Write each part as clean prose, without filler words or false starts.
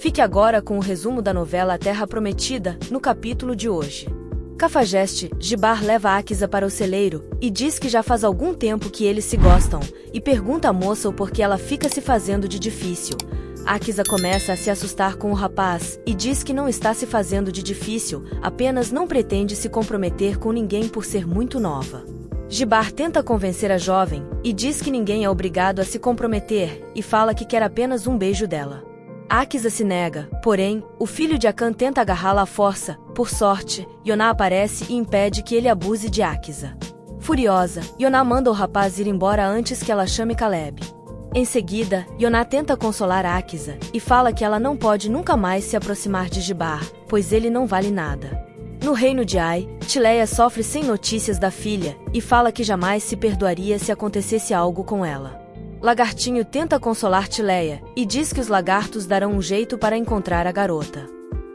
Fique agora com o resumo da novela A Terra Prometida, no capítulo de hoje. Cafajeste, Gibar leva Áquisa para o celeiro, e diz que já faz algum tempo que eles se gostam, e pergunta à moça o porquê ela fica se fazendo de difícil. Áquisa começa a se assustar com o rapaz, e diz que não está se fazendo de difícil, apenas não pretende se comprometer com ninguém por ser muito nova. Gibar tenta convencer a jovem, e diz que ninguém é obrigado a se comprometer, e fala que quer apenas um beijo dela. Áquisa se nega, porém, o filho de Acã tenta agarrá-la à força. Por sorte, Yoná aparece e impede que ele abuse de Áquisa. Furiosa, Yoná manda o rapaz ir embora antes que ela chame Caleb. Em seguida, Yoná tenta consolar Áquisa, e fala que ela não pode nunca mais se aproximar de Gibar, pois ele não vale nada. No reino de Ai, Tileia sofre sem notícias da filha, e fala que jamais se perdoaria se acontecesse algo com ela. Lagartinho tenta consolar Tileia, e diz que os lagartos darão um jeito para encontrar a garota.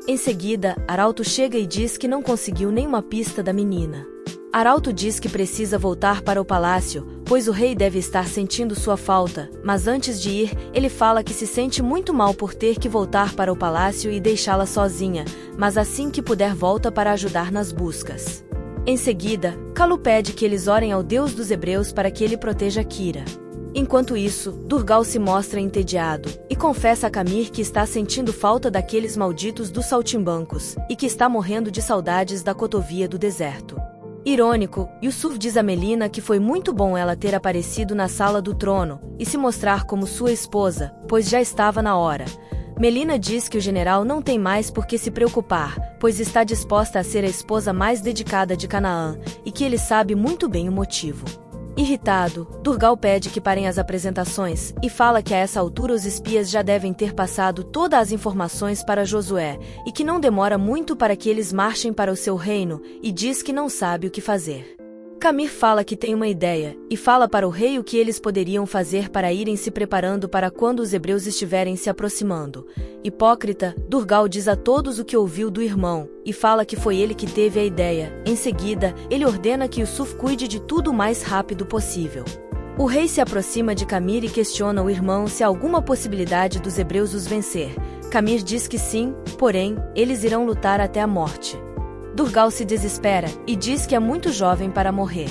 Em seguida, Arauto chega e diz que não conseguiu nenhuma pista da menina. Arauto diz que precisa voltar para o palácio, pois o rei deve estar sentindo sua falta, mas antes de ir, ele fala que se sente muito mal por ter que voltar para o palácio e deixá-la sozinha, mas assim que puder volta para ajudar nas buscas. Em seguida, Kalu pede que eles orem ao Deus dos Hebreus para que ele proteja Kira. Enquanto isso, Durgal se mostra entediado, e confessa a Camir que está sentindo falta daqueles malditos dos saltimbancos, e que está morrendo de saudades da cotovia do deserto. Irônico, Yusuf diz a Melina que foi muito bom ela ter aparecido na sala do trono, e se mostrar como sua esposa, pois já estava na hora. Melina diz que o general não tem mais por que se preocupar, pois está disposta a ser a esposa mais dedicada de Canaã, e que ele sabe muito bem o motivo. Irritado, Durgal pede que parem as apresentações, e fala que a essa altura os espias já devem ter passado todas as informações para Josué, e que não demora muito para que eles marchem para o seu reino, e diz que não sabe o que fazer. Camir fala que tem uma ideia, e fala para o rei o que eles poderiam fazer para irem se preparando para quando os hebreus estiverem se aproximando. Hipócrita, Durgal diz a todos o que ouviu do irmão, e fala que foi ele que teve a ideia. Em seguida, ele ordena que Yusuf cuide de tudo o mais rápido possível. O rei se aproxima de Camir e questiona o irmão se há alguma possibilidade dos hebreus os vencer. Camir diz que sim, porém, eles irão lutar até a morte. Durgal se desespera, e diz que é muito jovem para morrer.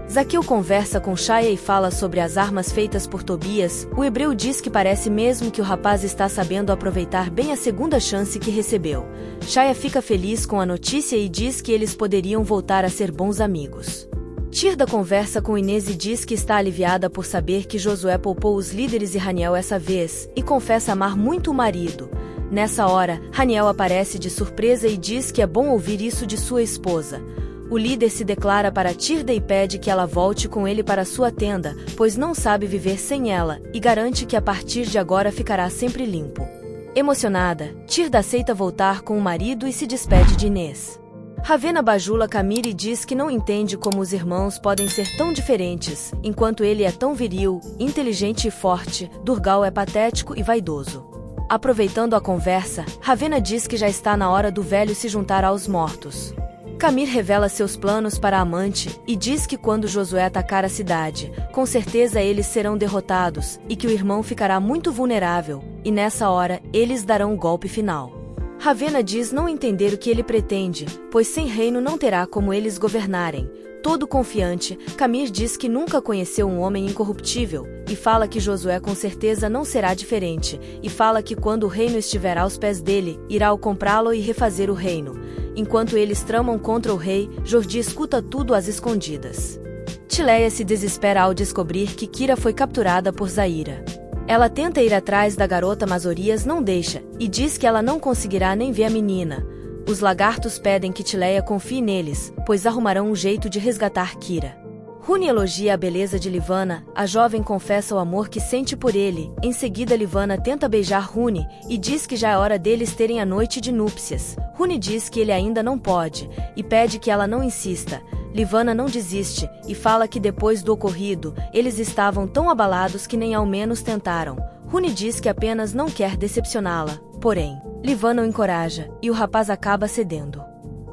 Zaqueu conversa com Shaya e fala sobre as armas feitas por Tobias. O hebreu diz que parece mesmo que o rapaz está sabendo aproveitar bem a segunda chance que recebeu. Shaya fica feliz com a notícia e diz que eles poderiam voltar a ser bons amigos. Tirda conversa com Inês e diz que está aliviada por saber que Josué poupou os líderes e Raniel essa vez, e confessa amar muito o marido. Nessa hora, Raniel aparece de surpresa e diz que é bom ouvir isso de sua esposa. O líder se declara para Tirda e pede que ela volte com ele para sua tenda, pois não sabe viver sem ela, e garante que a partir de agora ficará sempre limpo. Emocionada, Tirda aceita voltar com o marido e se despede de Inês. Ravena bajula Camir e diz que não entende como os irmãos podem ser tão diferentes, enquanto ele é tão viril, inteligente e forte, Durgal é patético e vaidoso. Aproveitando a conversa, Ravena diz que já está na hora do velho se juntar aos mortos. Camir revela seus planos para a amante, e diz que quando Josué atacar a cidade, com certeza eles serão derrotados, e que o irmão ficará muito vulnerável, e nessa hora, eles darão o golpe final. Ravena diz não entender o que ele pretende, pois sem reino não terá como eles governarem. Todo confiante, Camir diz que nunca conheceu um homem incorruptível, e fala que Josué com certeza não será diferente, e fala que quando o reino estiver aos pés dele, irá comprá-lo e refazer o reino. Enquanto eles tramam contra o rei, Jordi escuta tudo às escondidas. Tileia se desespera ao descobrir que Kira foi capturada por Zaira. Ela tenta ir atrás da garota, mas Orias não deixa, e diz que ela não conseguirá nem ver a menina. Os lagartos pedem que Tileia confie neles, pois arrumarão um jeito de resgatar Kira. Rune elogia a beleza de Livana, a jovem confessa o amor que sente por ele. Em seguida Livana tenta beijar Rune, e diz que já é hora deles terem a noite de núpcias. Rune diz que ele ainda não pode, e pede que ela não insista. Livana não desiste, e fala que depois do ocorrido, eles estavam tão abalados que nem ao menos tentaram. Rune diz que apenas não quer decepcioná-la, porém, Livana o encoraja, e o rapaz acaba cedendo.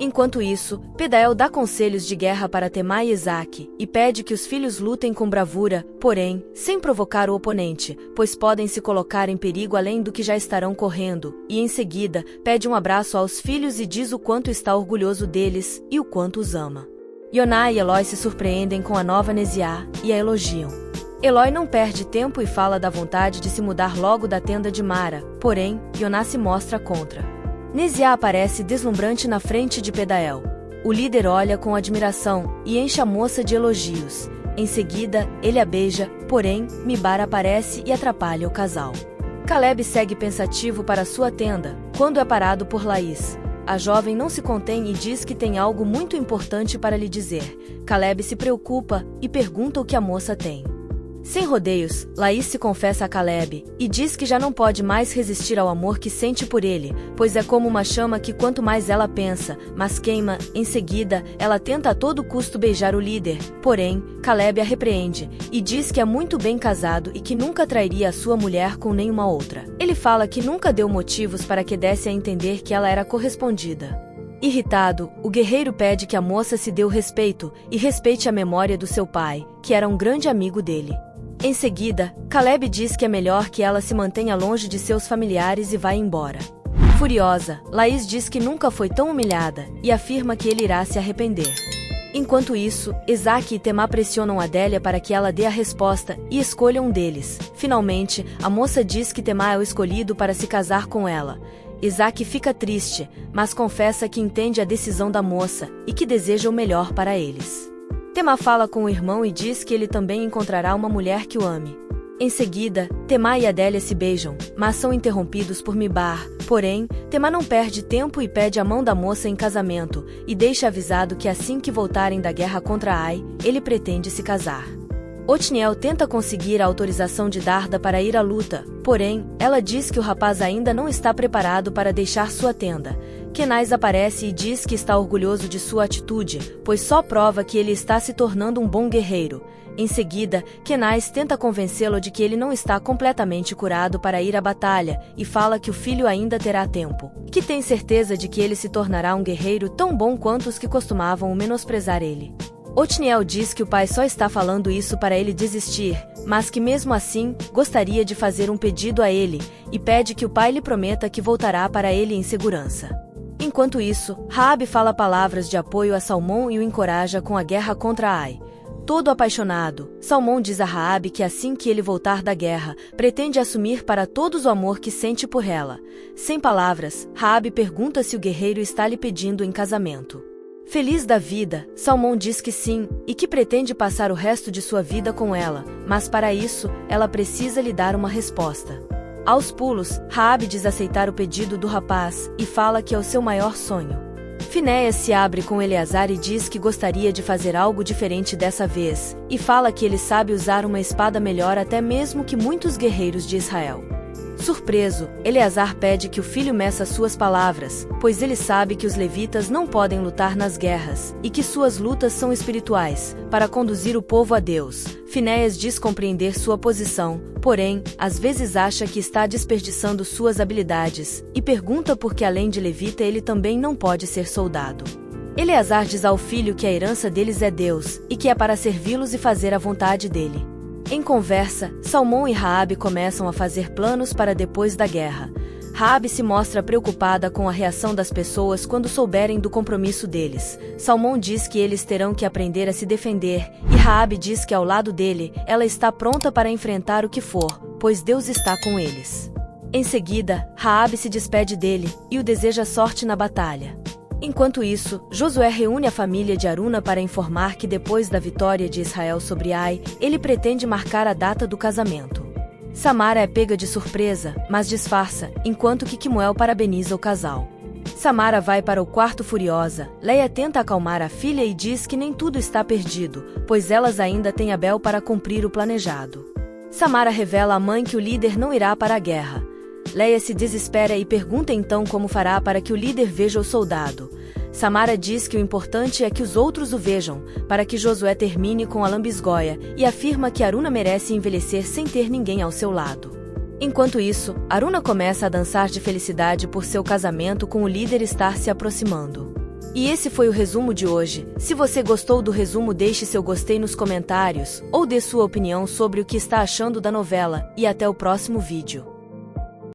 Enquanto isso, Pedael dá conselhos de guerra para Temá e Esaque, e pede que os filhos lutem com bravura, porém, sem provocar o oponente, pois podem se colocar em perigo além do que já estarão correndo, e em seguida, pede um abraço aos filhos e diz o quanto está orgulhoso deles, e o quanto os ama. Yoná e Eloi se surpreendem com a nova Nesiá, e a elogiam. Eloi não perde tempo e fala da vontade de se mudar logo da tenda de Mara, porém, Yoná se mostra contra. Nesiá aparece deslumbrante na frente de Pedael. O líder olha com admiração e enche a moça de elogios. Em seguida, ele a beija, porém, Mibar aparece e atrapalha o casal. Caleb segue pensativo para sua tenda, quando é parado por Laís. A jovem não se contém e diz que tem algo muito importante para lhe dizer. Caleb se preocupa e pergunta o que a moça tem. Sem rodeios, Laís se confessa a Caleb, e diz que já não pode mais resistir ao amor que sente por ele, pois é como uma chama que quanto mais ela pensa, mais queima. Em seguida, ela tenta a todo custo beijar o líder, porém, Caleb a repreende, e diz que é muito bem casado e que nunca trairia a sua mulher com nenhuma outra. Ele fala que nunca deu motivos para que desse a entender que ela era correspondida. Irritado, o guerreiro pede que a moça se dê o respeito, e respeite a memória do seu pai, que era um grande amigo dele. Em seguida, Caleb diz que é melhor que ela se mantenha longe de seus familiares e vá embora. Furiosa, Laís diz que nunca foi tão humilhada, e afirma que ele irá se arrepender. Enquanto isso, Esaque e Temá pressionam Adélia para que ela dê a resposta e escolha um deles. Finalmente, a moça diz que Temá é o escolhido para se casar com ela. Esaque fica triste, mas confessa que entende a decisão da moça e que deseja o melhor para eles. Temá fala com o irmão e diz que ele também encontrará uma mulher que o ame. Em seguida, Temá e Adélia se beijam, mas são interrompidos por Mibar. Porém, Temá não perde tempo e pede a mão da moça em casamento, e deixa avisado que assim que voltarem da guerra contra Ai, ele pretende se casar. Otniel tenta conseguir a autorização de Darda para ir à luta, porém, ela diz que o rapaz ainda não está preparado para deixar sua tenda. Kenaz aparece e diz que está orgulhoso de sua atitude, pois só prova que ele está se tornando um bom guerreiro. Em seguida, Kenaz tenta convencê-lo de que ele não está completamente curado para ir à batalha, e fala que o filho ainda terá tempo, que tem certeza de que ele se tornará um guerreiro tão bom quanto os que costumavam menosprezar ele. Otniel diz que o pai só está falando isso para ele desistir, mas que mesmo assim, gostaria de fazer um pedido a ele, e pede que o pai lhe prometa que voltará para ele em segurança. Enquanto isso, Raabe fala palavras de apoio a Salmão e o encoraja com a guerra contra Ai. Todo apaixonado, Salmão diz a Raabe que assim que ele voltar da guerra, pretende assumir para todos o amor que sente por ela. Sem palavras, Raabe pergunta se o guerreiro está lhe pedindo em casamento. Feliz da vida, Salmão diz que sim, e que pretende passar o resto de sua vida com ela, mas para isso, ela precisa lhe dar uma resposta. Aos pulos, Raabe diz aceitar o pedido do rapaz, e fala que é o seu maior sonho. Finéias se abre com Eleazar e diz que gostaria de fazer algo diferente dessa vez, e fala que ele sabe usar uma espada melhor até mesmo que muitos guerreiros de Israel. Surpreso, Eleazar pede que o filho meça suas palavras, pois ele sabe que os levitas não podem lutar nas guerras, e que suas lutas são espirituais, para conduzir o povo a Deus. Finéias diz compreender sua posição, porém, às vezes acha que está desperdiçando suas habilidades, e pergunta por que além de levita ele também não pode ser soldado. Eleazar diz ao filho que a herança deles é Deus, e que é para servi-los e fazer a vontade dele. Em conversa, Salmão e Raabe começam a fazer planos para depois da guerra. Raabe se mostra preocupada com a reação das pessoas quando souberem do compromisso deles. Salmão diz que eles terão que aprender a se defender, e Raabe diz que ao lado dele, ela está pronta para enfrentar o que for, pois Deus está com eles. Em seguida, Raabe se despede dele, e o deseja sorte na batalha. Enquanto isso, Josué reúne a família de Aruna para informar que depois da vitória de Israel sobre Ai, ele pretende marcar a data do casamento. Samara é pega de surpresa, mas disfarça, enquanto que Quemuel parabeniza o casal. Samara vai para o quarto furiosa, Leia tenta acalmar a filha e diz que nem tudo está perdido, pois elas ainda têm Abel para cumprir o planejado. Samara revela à mãe que o líder não irá para a guerra. Leia se desespera e pergunta então como fará para que o líder veja o soldado. Samara diz que o importante é que os outros o vejam, para que Josué termine com a lambisgoia, e afirma que Aruna merece envelhecer sem ter ninguém ao seu lado. Enquanto isso, Aruna começa a dançar de felicidade por seu casamento com o líder estar se aproximando. E esse foi o resumo de hoje. Se você gostou do resumo, deixe seu gostei nos comentários, ou dê sua opinião sobre o que está achando da novela, e até o próximo vídeo.